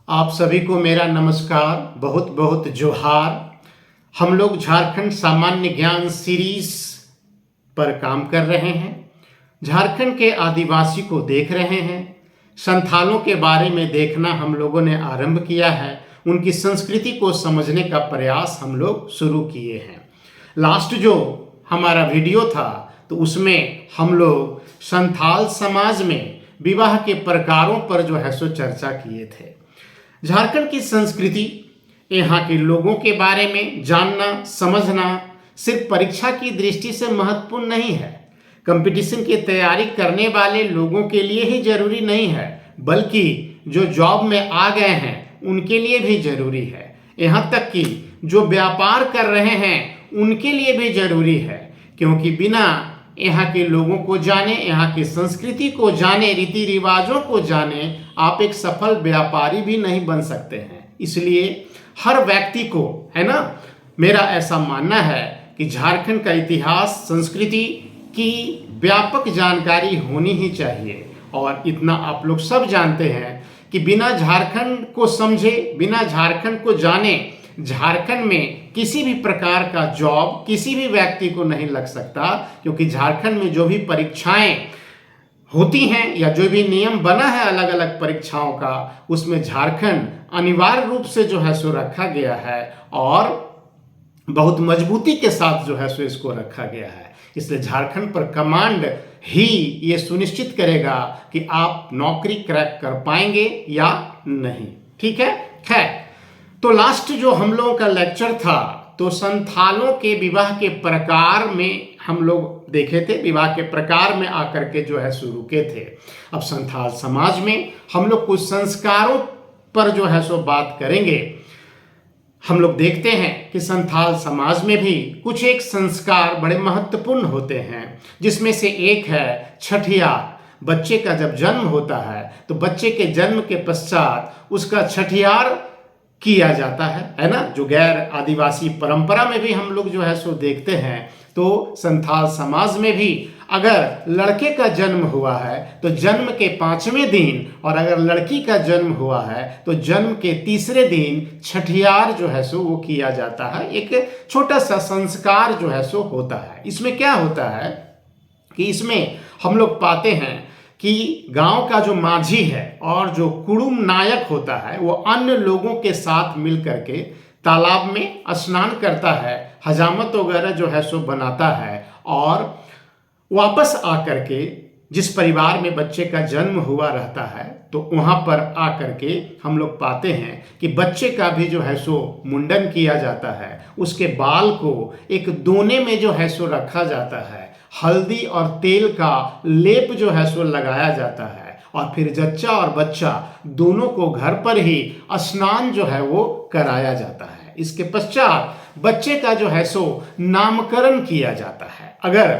आप सभी को मेरा नमस्कार, बहुत बहुत जोहार। हम लोग झारखंड सामान्य ज्ञान सीरीज पर काम कर रहे हैं। झारखंड के आदिवासी को देख रहे हैं। संथालों के बारे में देखना हम लोगों ने आरंभ किया है। उनकी संस्कृति को समझने का प्रयास हम लोग शुरू किए हैं। लास्ट जो हमारा वीडियो था तो उसमें हम लोग संथाल समाज में विवाह के प्रकारों पर जो है सो चर्चा किए थे। झारखंड की संस्कृति, यहाँ के लोगों के बारे में जानना समझना सिर्फ परीक्षा की दृष्टि से महत्वपूर्ण नहीं है। कंपटीशन की तैयारी करने वाले लोगों के लिए ही जरूरी नहीं है, बल्कि जो जॉब में आ गए हैं उनके लिए भी जरूरी है। यहाँ तक कि जो व्यापार कर रहे हैं उनके लिए भी जरूरी है, क्योंकि बिना यहाँ के लोगों को जाने, यहाँ की संस्कृति को जाने, रीति रिवाजों को जाने, आप एक सफल व्यापारी भी नहीं बन सकते हैं। इसलिए हर व्यक्ति को, है ना, मेरा ऐसा मानना है कि झारखंड का इतिहास, संस्कृति की व्यापक जानकारी होनी ही चाहिए। और इतना आप लोग सब जानते हैं कि बिना झारखंड को समझे, बिना झारखंड को जाने, झारखंड में किसी भी प्रकार का जॉब किसी भी व्यक्ति को नहीं लग सकता। क्योंकि झारखंड में जो भी परीक्षाएं होती हैं या जो भी नियम बना है अलग अलग परीक्षाओं का, उसमें झारखंड अनिवार्य रूप से जो है सो रखा गया है और बहुत मजबूती के साथ जो है सो इसको रखा गया है। इसलिए झारखंड पर कमांड ही ये सुनिश्चित करेगा कि आप नौकरी क्रैक कर पाएंगे या नहीं। ठीक है। खैर, तो लास्ट जो हम लोगों का लेक्चर था तो संथालों के विवाह के प्रकार में हम लोग देखे थे। विवाह के प्रकार में आकर के जो है शुरू के थे। अब संथाल समाज में हम लोग कुछ संस्कारों पर जो है सो बात करेंगे। हम लोग देखते हैं कि संथाल समाज में भी कुछ एक संस्कार बड़े महत्वपूर्ण होते हैं, जिसमें से एक है छठियार। बच्चे का जब जन्म होता है तो बच्चे के जन्म के पश्चात उसका छठियार किया जाता है ना। जो गैर आदिवासी परंपरा में भी हम लोग जो है सो देखते हैं, तो संथाल समाज में भी अगर लड़के का जन्म हुआ है तो जन्म के 5वें दिन, और अगर लड़की का जन्म हुआ है तो जन्म के 3रे दिन छठियार जो है सो वो किया जाता है। एक छोटा सा संस्कार जो है सो होता है। इसमें क्या होता है कि इसमें हम लोग पाते हैं कि गांव का जो माझी है और जो कुड़ुम नायक होता है वो अन्य लोगों के साथ मिल करके तालाब में स्नान करता है, हजामत वगैरह जो है सो बनाता है, और वापस आकर के जिस परिवार में बच्चे का जन्म हुआ रहता है तो वहाँ पर आकर के हम लोग पाते हैं कि बच्चे का भी जो है सो मुंडन किया जाता है। उसके बाल को एक दोने में जो है सो रखा जाता है, हल्दी और तेल का लेप जो है सो लगाया जाता है, और फिर जच्चा और बच्चा दोनों को घर पर ही स्नान जो है वो कराया जाता है। इसके पश्चात बच्चे का जो है सो नामकरण किया जाता है। अगर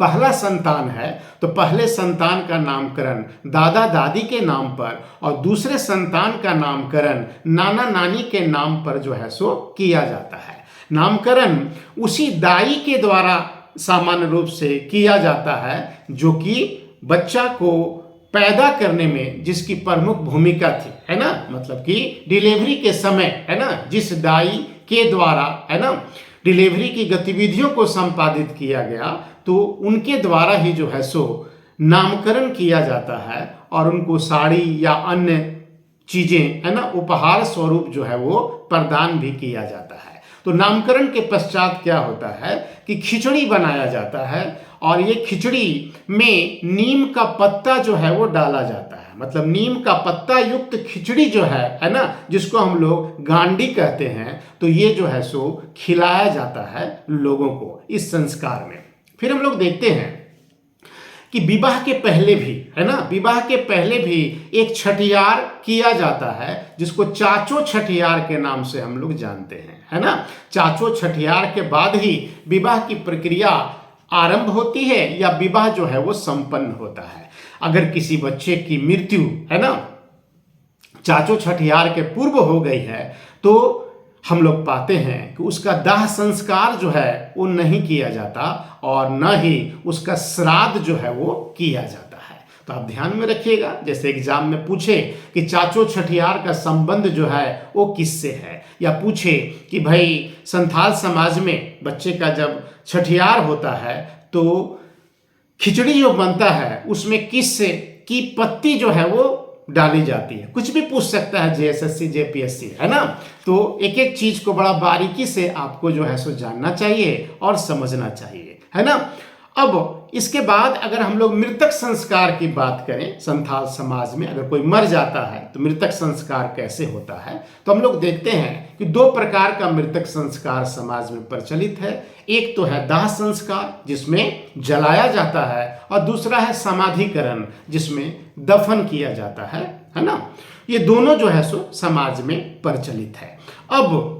पहला संतान है तो पहले संतान का नामकरण दादा दादी के नाम पर, और दूसरे संतान का नामकरण नाना नानी के नाम पर जो है सो किया जाता है। नामकरण उसी दाई के द्वारा सामान्य रूप से किया जाता है जो कि बच्चा को पैदा करने में जिसकी प्रमुख भूमिका थी, है ना। मतलब कि डिलीवरी के समय, है ना, जिस दाई के द्वारा, है ना, डिलीवरी की गतिविधियों को संपादित किया गया, तो उनके द्वारा ही जो है सो नामकरण किया जाता है, और उनको साड़ी या अन्य चीजें, है ना, उपहार स्वरूप जो है वो प्रदान भी किया जाता है। तो नामकरण के पश्चात क्या होता है कि खिचड़ी बनाया जाता है, और ये खिचड़ी में नीम का पत्ता जो है वो डाला जाता है। मतलब नीम का पत्ता युक्त खिचड़ी जो है ना, जिसको हम लोग गांडी कहते हैं, तो ये जो है सो खिलाया जाता है लोगों को इस संस्कार में। फिर हम लोग देखते हैं कि विवाह के पहले भी, है ना, विवाह के पहले भी एक छठियार किया जाता है, जिसको चाचो छठियार के नाम से हम लोग जानते हैं, है ना। चाचो छठियार के बाद ही विवाह की प्रक्रिया आरंभ होती है या विवाह जो है वो संपन्न होता है। अगर किसी बच्चे की मृत्यु, है ना, चाचो छठियार के पूर्व हो गई है तो हम लोग पाते हैं कि उसका दाह संस्कार जो है वो नहीं किया जाता, और न ही उसका श्राद्ध जो है वो किया जाता है। तो तो आप ध्यान में रखिएगा। जैसे एग्जाम में पूछे कि चाचो छठियार का संबंध जो है वो किससे है, या पूछे कि भाई संथाल समाज में बच्चे का जब छठियार होता है तो खिचड़ी जो बनता है उसमें किस की पत्ती जो है वो डाली जाती है। कुछ भी पूछ सकता है जेएसएससी जेपीएससी, है ना। तो एक एक चीज को बड़ा बारीकी से आपको जो है सो जानना चाहिए और समझना चाहिए, है ना। अब इसके बाद अगर हम लोग मृतक संस्कार की बात करें, संथाल समाज में अगर कोई मर जाता है तो मृतक संस्कार कैसे होता है, तो हम लोग देखते हैं कि दो प्रकार का मृतक संस्कार समाज में प्रचलित है। एक तो है दाह संस्कार जिसमें जलाया जाता है, और दूसरा है समाधिकरण जिसमें दफन किया जाता है ना। ये दोनों जो है सो समाज में प्रचलित है। अब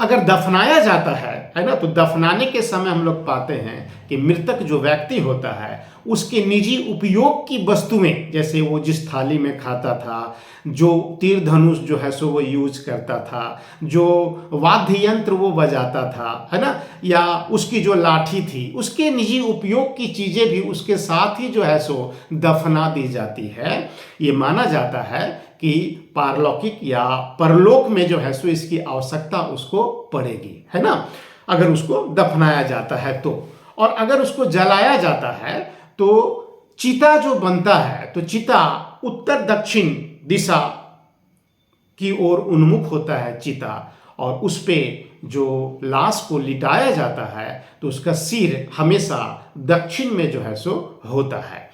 अगर दफनाया जाता है ना, तो दफनाने के समय हम लोग पाते हैं कि मृतक जो व्यक्ति होता है उसके निजी उपयोग की वस्तुएं, जैसे वो जिस थाली में खाता था, जो तीर धनुष जो है सो वो यूज करता था, जो वाद्य यंत्र वो बजाता था, है ना, या उसकी जो लाठी थी, उसके निजी उपयोग की चीजें भी उसके साथ ही जो है सो दफना दी जाती है। ये माना जाता है कि पारलौकिक या परलोक में जो है सो इसकी आवश्यकता उसको पड़ेगी, है ना, अगर उसको दफनाया जाता है तो। और अगर उसको जलाया जाता है तो चिता जो बनता है, तो चिता उत्तर दक्षिण दिशा की ओर उन्मुख होता है चिता, और उस पे जो लाश को लिटाया जाता है तो उसका सिर हमेशा दक्षिण में जो है सो होता है।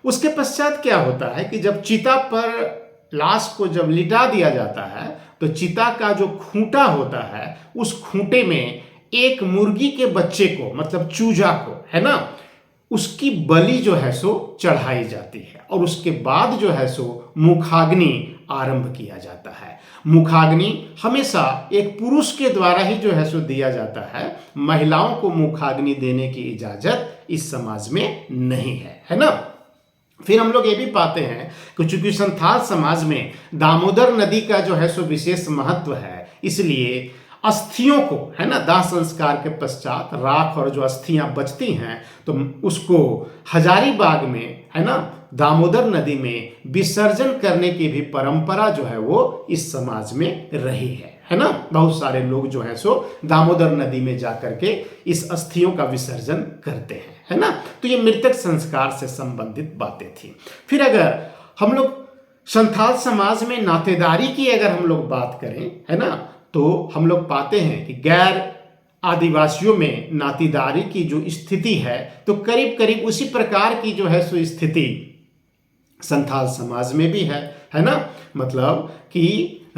उसके पश्चात क्या होता है कि जब चिता पर लाश को जब लिटा दिया जाता है तो चिता का जो खूंटा होता है उस खूंटे में एक मुर्गी के बच्चे को, मतलब चूजा को, है ना, उसकी बलि जो है सो चढ़ाई जाती है, और उसके बाद जो है सो मुखाग्नि आरंभ किया जाता है। मुखाग्नि हमेशा एक पुरुष के द्वारा ही जो है सो दिया जाता है, महिलाओं को मुखाग्नि देने की इजाजत इस समाज में नहीं है ना। फिर हम लोग ये भी पाते हैं कि चूंकि संथाल समाज में दामोदर नदी का जो है सो विशेष महत्व है, इसलिए अस्थियों को, है ना, दाह संस्कार के पश्चात राख और जो अस्थियां बचती हैं तो उसको हजारीबाग में, है ना, दामोदर नदी में विसर्जन करने की भी परंपरा जो है वो इस समाज में रही है ना। बहुत सारे लोग जो है सो दामोदर नदी में जाकर के इस अस्थियों का विसर्जन करते हैं, है ना। तो ये मृतक संस्कार से संबंधित बातें थी। फिर अगर हम लोग संथाल समाज में नातेदारी की अगर हम लोग बात करें, है ना, तो हम लोग पाते हैं कि गैर आदिवासियों में नातेदारी की जो स्थिति है तो करीब करीब उसी प्रकार की जो है सो स्थिति संथाल समाज में भी है ना। मतलब कि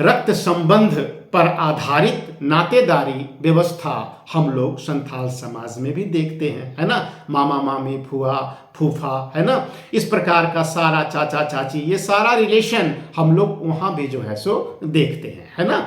रक्त संबंध पर आधारित नातेदारी व्यवस्था हम लोग संथाल समाज में भी देखते हैं, है ना। मामा मामी, फुआ फूफा, है ना, इस प्रकार का सारा चाचा चाची, ये सारा रिलेशन हम लोग वहाँ भी जो है सो देखते हैं, है ना।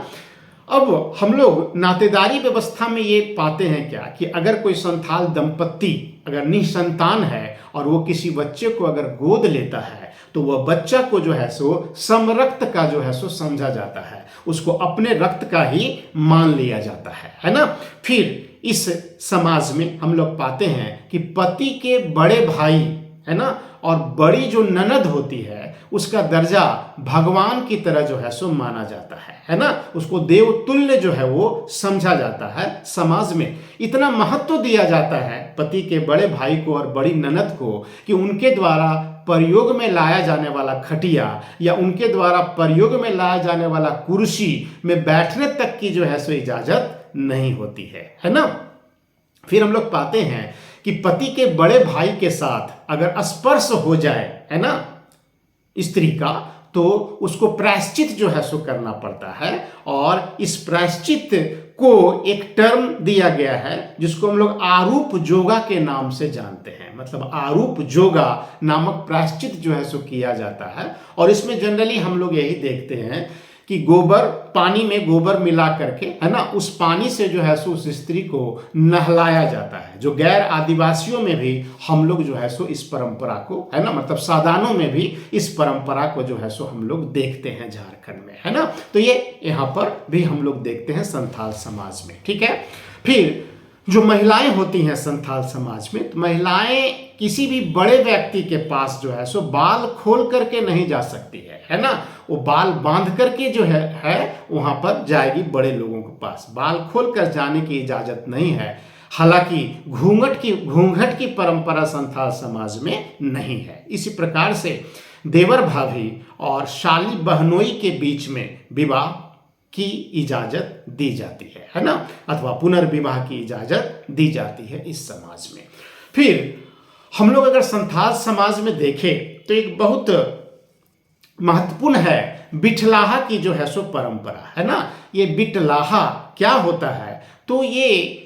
अब हम लोग नातेदारी व्यवस्था में ये पाते हैं क्या कि अगर कोई संथाल दंपत्ति अगर निसंतान है और वो किसी बच्चे को अगर गोद लेता है तो वह बच्चा को जो है सो समरक्त का जो है सो समझा जाता है, उसको अपने रक्त का ही मान लिया जाता है ना। फिर इस समाज में हम लोग पाते हैं कि पति के बड़े भाई, है ना, और बड़ी जो ननद होती है उसका दर्जा भगवान की तरह जो है सो माना जाता है ना। उसको देवतुल्य जो है वो समझा जाता है। समाज में इतना महत्व दिया जाता है पति के बड़े भाई को और बड़ी ननद को कि उनके द्वारा प्रयोग में लाया जाने वाला खटिया या उनके द्वारा प्रयोग में लाया जाने वाला कुर्सी में बैठने तक की जो है सो इजाजत नहीं होती है ना। फिर हम लोग पाते हैं कि पति के बड़े भाई के साथ अगर स्पर्श हो जाए, है ना, स्त्री का, तो उसको प्रायश्चित जो है सो करना पड़ता है। और इस प्रायश्चित को एक टर्म दिया गया है जिसको हम लोग आरूप जोगा के नाम से जानते हैं। मतलब आरूप जोगा नामक प्रायश्चित जो है सो किया जाता है। और इसमें जनरली हम लोग यही देखते हैं कि गोबर, पानी में गोबर मिला करके, है ना, उस पानी से जो है सो उस स्त्री को नहलाया जाता है। जो गैर आदिवासियों में भी हम लोग जो है सो इस परंपरा को, है ना, मतलब सादानों में भी इस परंपरा को जो है सो हम लोग देखते हैं झारखंड में, है ना। तो ये यहाँ पर भी हम लोग देखते हैं संथाल समाज में, ठीक है। फिर जो महिलाएं होती हैं संथाल समाज में, तो महिलाएं किसी भी बड़े व्यक्ति के पास जो है सो बाल खोल करके नहीं जा सकती है ना। वो बाल बांध करके जो है वहां पर जाएगी बड़े लोगों के पास। बाल खोल कर जाने की इजाजत नहीं है। हालांकि घूंघट की परंपरा संथाल समाज में नहीं है। इसी प्रकार से देवर भाभी और शाली बहनोई के बीच में विवाह की इजाजत दी जाती है ना, अथवा पुनर्विवाह की इजाजत दी जाती है इस समाज में। फिर हम लोग अगर संथाल समाज में देखें तो एक बहुत महत्वपूर्ण है बिटलाहा की जो है सो परंपरा है ना। ये बिटलाहा क्या होता है, तो ये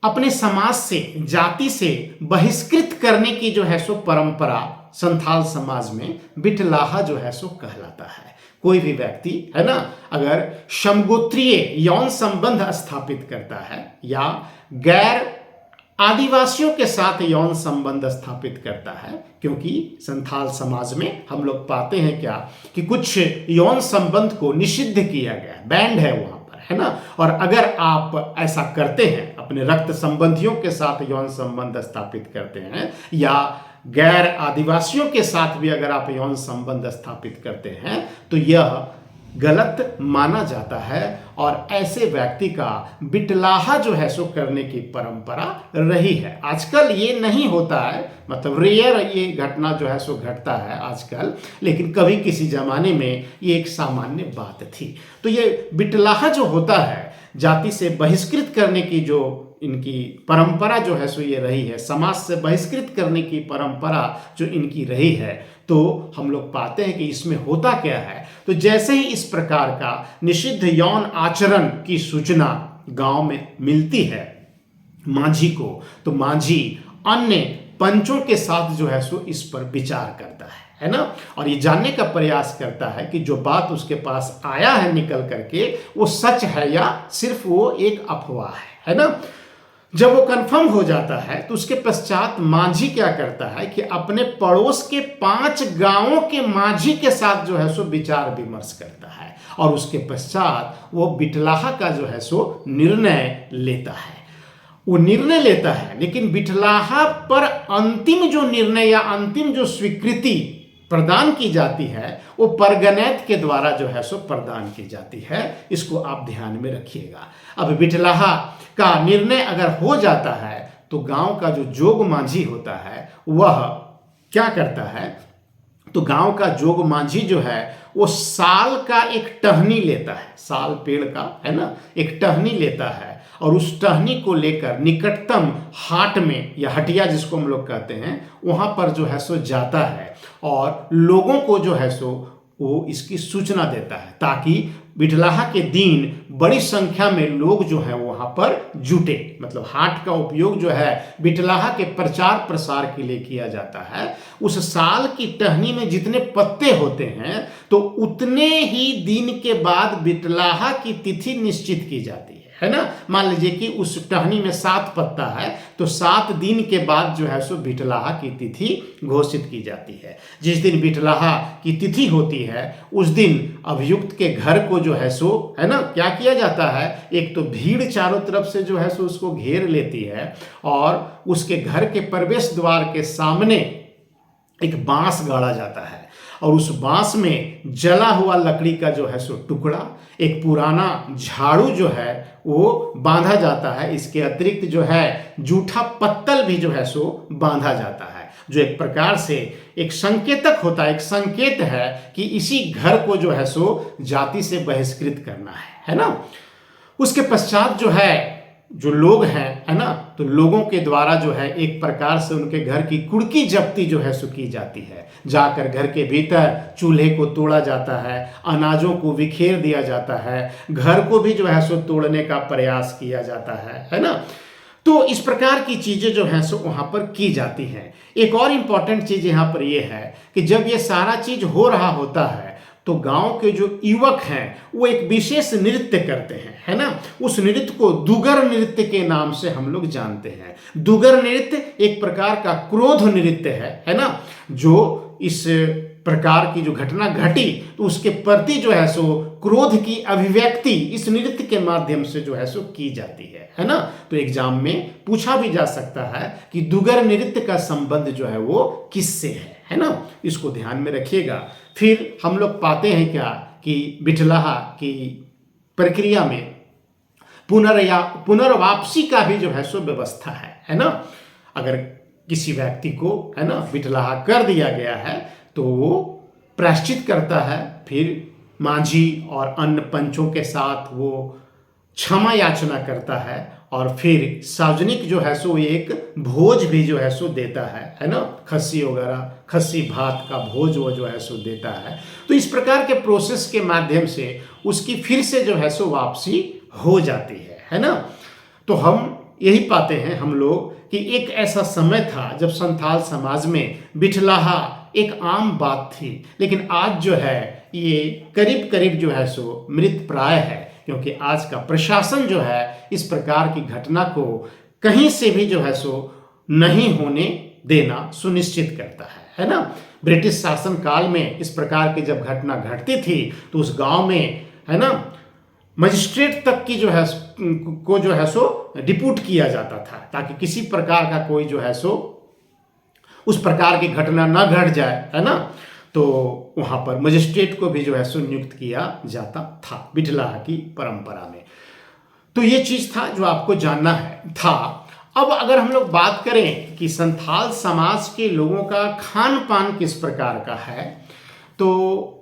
अपने समाज से, जाति से बहिष्कृत करने की जो है सो परंपरा संथाल समाज में बिटलाहा जो है सो कहलाता है। कोई भी व्यक्ति है ना अगर समगोत्रीय यौन संबंध स्थापित करता है या गैर आदिवासियों के साथ यौन संबंध स्थापित करता है, क्योंकि संथाल समाज में हम लोग पाते हैं क्या कि कुछ यौन संबंध को निषिद्ध किया गया है, बैंड है वहां पर, है ना। और अगर आप ऐसा करते हैं, अपने रक्त संबंधियों के साथ यौन संबंध स्थापित करते हैं या गैर आदिवासियों के साथ भी अगर आप यौन संबंध स्थापित करते हैं, तो यह गलत माना जाता है और ऐसे व्यक्ति का बिटलाहा जो है सो करने की परंपरा रही है। आजकल ये नहीं होता है, मतलब रेयर ये घटना जो है सो घटता है आजकल, लेकिन कभी किसी जमाने में ये एक सामान्य बात थी। तो ये बिटलाहा जो होता है, जाति से बहिष्कृत करने की जो इनकी परंपरा जो है सो ये रही है, समाज से बहिष्कृत करने की परंपरा जो इनकी रही है, तो हम लोग पाते हैं कि इसमें होता क्या है। तो जैसे ही इस प्रकार का निषिद्ध यौन आचरण की सूचना गांव में मिलती है मांझी को, तो मांझी अन्य पंचों के साथ जो है सो इस पर विचार करता है ना, और ये जानने का प्रयास करता है कि जो बात उसके पास आया है निकल करके वो सच है या सिर्फ वो एक अफवाह है ना। जब वो कंफर्म हो जाता है तो उसके पश्चात मांझी क्या करता है कि अपने पड़ोस के 5 गांवों के मांझी के साथ जो है सो विचार विमर्श करता है और उसके पश्चात वो बिटलाहा का जो है सो निर्णय लेता है। वो निर्णय लेता है, लेकिन बिटलाहा पर अंतिम जो निर्णय या अंतिम जो स्वीकृति प्रदान की जाती है वो परगनैत के द्वारा जो है सो प्रदान की जाती है। इसको आप ध्यान में रखिएगा। अब बिटलाहा का निर्णय अगर हो जाता है तो गांव का जो जोग मांझी होता है वह क्या करता है, तो गांव का जोग मांझी जो है वो साल का एक टहनी लेता है, साल पेड़ का है ना, एक टहनी लेता है और उस टहनी को लेकर निकटतम हाट में या हटिया जिसको हम लोग कहते हैं वहां पर जो है सो जाता है और लोगों को जो है सो वो इसकी सूचना देता है, ताकि बिटलाहा के दिन बड़ी संख्या में लोग जो है वहां पर जुटे। मतलब हाट का उपयोग जो है बिटलाहा के प्रचार प्रसार के लिए किया जाता है। उस साल की टहनी में जितने पत्ते होते हैं तो उतने ही दिन के बाद बिटलाहा की तिथि निश्चित की जाती है ना। मान लीजिए कि उस टहनी में 7 पत्ता है तो 7 दिन के बाद जो है सो बिटलाहा की तिथि घोषित की जाती है। जिस दिन बिटलाहा की तिथि होती है उस दिन अभियुक्त के घर को जो है सो है ना क्या किया जाता है, एक तो भीड़ चारों तरफ से जो है सो उसको घेर लेती है और उसके घर के प्रवेश द्वार के सामने एक बांस गाड़ा जाता है और उस बांस में जला हुआ लकड़ी का जो है सो टुकड़ा, एक पुराना झाड़ू जो है वो बांधा जाता है। इसके अतिरिक्त जो है जूठा पत्तल भी जो है सो बांधा जाता है, जो एक प्रकार से एक संकेतक होता है, एक संकेत है कि इसी घर को जो है सो जाति से बहिष्कृत करना है ना। उसके पश्चात जो है जो लोग हैं है ना, तो लोगों के द्वारा जो है एक प्रकार से उनके घर की कुड़की जब्ती जो है सो की जाती है। जाकर घर के भीतर चूल्हे को तोड़ा जाता है, अनाजों को बिखेर दिया जाता है, घर को भी जो है सो तोड़ने का प्रयास किया जाता है ना। तो इस प्रकार की चीजें जो हैं सो वहां पर की जाती हैं। एक और इम्पॉर्टेंट चीज यहाँ पर यह है कि जब ये सारा चीज हो रहा होता है तो गांव के जो युवक हैं वो एक विशेष नृत्य करते हैं है ना। उस नृत्य को दुगर नृत्य के नाम से हम लोग जानते हैं। दुगर नृत्य एक प्रकार का क्रोध नृत्य है ना, जो इस प्रकार की जो घटना घटी तो उसके प्रति जो है सो क्रोध की अभिव्यक्ति इस नृत्य के माध्यम से जो है सो की जाती है ना। तो एग्जाम में पूछा भी जा सकता है कि दुगर नृत्य का संबंध जो है वो किससे है ना। इसको ध्यान में रखिएगा। फिर हम लोग पाते हैं क्या कि बिटलाहा की प्रक्रिया में पुनर्वापसी का भी जो है सो व्यवस्था है ना। अगर किसी व्यक्ति को है ना बिटलाहा कर दिया गया है तो वो प्रायश्चित करता है, फिर मांझी और अन्य पंचों के साथ वो क्षमा याचना करता है और फिर सार्वजनिक जो है सो एक भोज भी जो है सो देता है ना। खस्सी वगैरह, खस्सी भात का भोज वो जो है सो देता है। तो इस प्रकार के प्रोसेस के माध्यम से उसकी फिर से जो है सो वापसी हो जाती है ना। तो हम यही पाते हैं हम लोग कि एक ऐसा समय था जब संथाल समाज में बिटलाहा एक आम बात थी, लेकिन आज जो है ये करीब करीब जो है सो मृत प्राय है, क्योंकि आज का प्रशासन जो है इस प्रकार की घटना को कहीं से भी जो है सो नहीं होने देना सुनिश्चित करता है ना। ब्रिटिश शासन काल में इस प्रकार की जब घटना घटती थी तो उस गांव में है ना मजिस्ट्रेट तक की जो है को जो है सो डिप्यूट किया जाता था, ताकि किसी प्रकार का कोई जो है सो उस प्रकार की घटना न घट जाए है ना। तो वहां पर मजिस्ट्रेट को भी जो है सो नियुक्त किया जाता था बिटलाहा की परंपरा में। तो ये चीज था जो आपको जानना था। अब अगर हम लोग बात करें कि संथाल समाज के लोगों का खान पान किस प्रकार का है, तो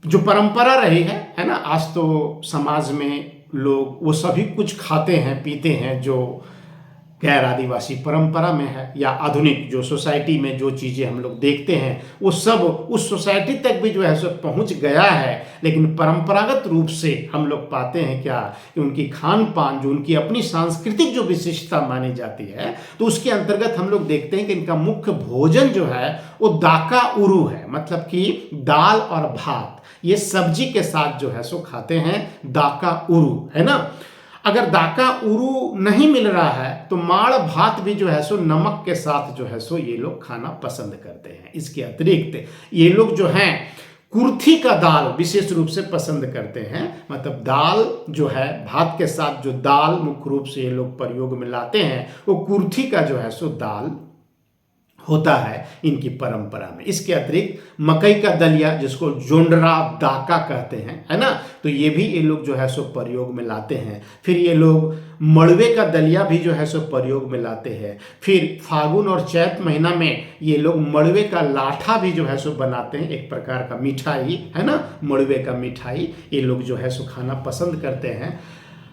जो परंपरा रही है ना, आज तो समाज में लोग वो सभी कुछ खाते हैं पीते हैं जो गैर आदिवासी परंपरा में है, या आधुनिक जो सोसाइटी में जो चीज़ें हम लोग देखते हैं वो सब उस सोसाइटी तक भी जो है सो पहुंच गया है। लेकिन परंपरागत रूप से हम लोग पाते हैं क्या कि उनकी खान पान जो उनकी अपनी सांस्कृतिक जो विशिष्टता मानी जाती है, तो उसके अंतर्गत हम लोग देखते हैं कि इनका मुख्य भोजन जो है वो दाका उरू है, मतलब कि दाल और भात ये सब्जी के साथ जो है सो खाते हैं, दाका उरू है ना। अगर दाका उरू नहीं मिल रहा है तो माड़ भात भी जो है सो नमक के साथ जो है सो ये लोग खाना पसंद करते हैं। इसके अतिरिक्त ये लोग जो हैं कुर्थी का दाल विशेष रूप से पसंद करते हैं, मतलब दाल जो है भात के साथ जो दाल मुख्य रूप से ये लोग प्रयोग में लाते हैं वो कुर्थी का जो है सो दाल होता है इनकी परंपरा में। इसके अतिरिक्त मकई का दलिया जिसको जोंडरा दाका कहते हैं है ना, तो ये भी ये लोग जो है सो प्रयोग में लाते हैं। फिर ये लोग मड़वे का दलिया भी जो है सो प्रयोग में लाते हैं। फिर फागुन और चैत महीना में ये लोग मड़वे का लाठा भी जो है सो बनाते हैं, एक प्रकार का मिठाई है ना, मड़वे का मिठाई ये लोग जो है सो खाना पसंद करते हैं।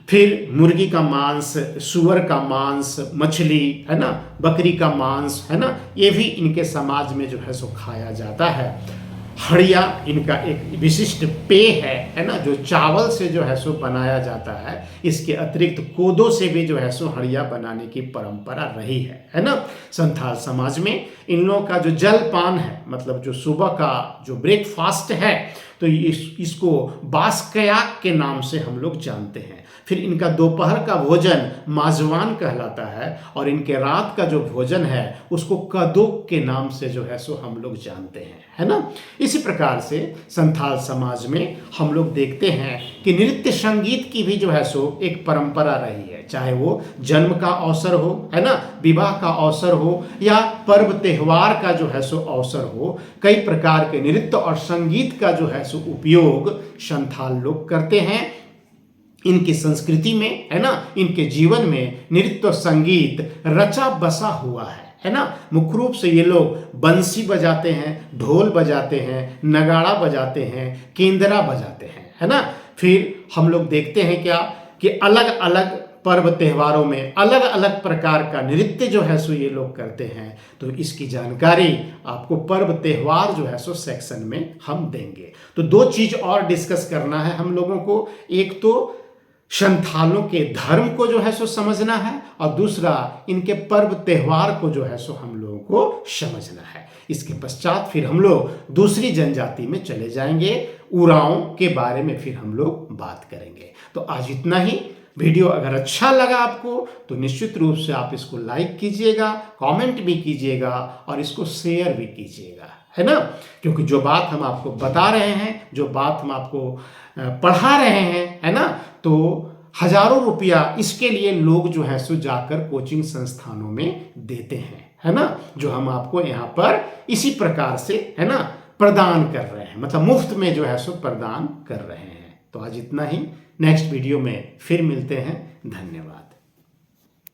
फिर मुर्गी का मांस, सुअर का मांस, मछली है ना, बकरी का मांस है ना, ये भी इनके समाज में जो है सो खाया जाता है। हड़िया इनका एक विशिष्ट पेय है ना, जो चावल से जो है सो बनाया जाता है। इसके अतिरिक्त कोदो से भी जो है सो हड़िया बनाने की परंपरा रही है ना। संथाल समाज में इन लोगों का जो जलपान है, मतलब जो सुबह का जो ब्रेकफास्ट है, तो इसको बास्कयाक के नाम से हम लोग जानते हैं। फिर इनका दोपहर का भोजन माजवान कहलाता है और इनके रात का जो भोजन है उसको कदोक के नाम से जो है सो हम लोग जानते हैं है ना। इसी प्रकार से संथाल समाज में हम लोग देखते हैं कि नृत्य संगीत की भी जो है सो एक परंपरा रही है, चाहे वो जन्म का अवसर हो है ना, विवाह का अवसर हो या पर्व त्योहार का जो है सो अवसर हो, कई प्रकार के नृत्य और संगीत का जो है सो उपयोग संथाल लोग करते हैं। इनकी संस्कृति में है ना, इनके जीवन में नृत्य और संगीत रचा बसा हुआ है ना। मुख्य रूप से ये लोग बंसी बजाते हैं, ढोल बजाते हैं, नगाड़ा बजाते हैं, केंदरा बजाते हैं है ना। फिर हम लोग देखते हैं क्या कि अलग अलग पर्व त्योहारों में अलग अलग प्रकार का नृत्य जो है सो ये लोग करते हैं। तो इसकी जानकारी आपको पर्व त्योहार जो है सो सेक्शन में हम देंगे। तो दो चीज और डिस्कस करना है हम लोगों को, एक तो संथालों के धर्म को जो है सो समझना है और दूसरा इनके पर्व त्योहार को जो है सो हम लोगों को समझना है। इसके पश्चात फिर हम लोग दूसरी जनजाति में चले जाएंगे, उरांव के बारे में फिर हम लोग बात करेंगे। तो आज इतना ही। वीडियो अगर अच्छा लगा आपको तो निश्चित रूप से आप इसको लाइक कीजिएगा, कमेंट भी कीजिएगा और इसको शेयर भी कीजिएगा है ना, क्योंकि जो बात हम आपको बता रहे हैं, जो बात हम आपको पढ़ा रहे हैं, है ना, तो हजारों रुपया इसके लिए लोग जो है सो जाकर कोचिंग संस्थानों में देते हैं, है ना, जो हम आपको यहाँ पर इसी प्रकार से, है ना, प्रदान कर रहे हैं, मतलब मुफ्त में जो है सो प्रदान कर रहे हैं। तो आज इतना ही, नेक्स्ट वीडियो में फिर मिलते हैं। धन्यवाद।